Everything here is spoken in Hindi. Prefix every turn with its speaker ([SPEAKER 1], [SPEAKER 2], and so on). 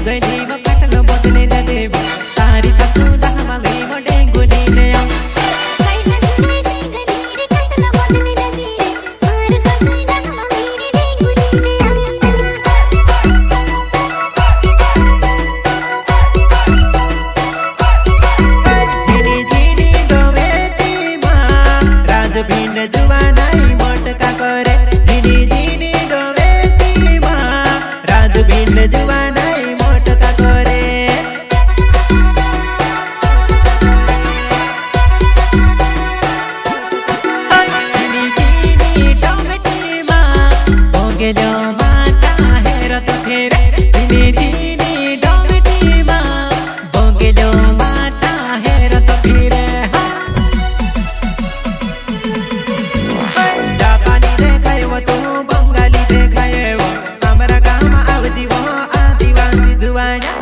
[SPEAKER 1] गई म काटलो बदले देव तारी सासू जहाँ गई म डेंगू नीले आऊ भिन्न जुवानाई मटका करे झिनी झिनी डोबेटीमा राजु भिन्न जुवानाई मटका करे झिनी झिनी डोबेटीमा भोगेलो माता हेर त फेरे झिनी झिनी डोबेटीमा भोगेलो माता हेर त फेरे तू बंगाली देखाए वो हमरा गाँव आवजी वो आदिवासी जुवाना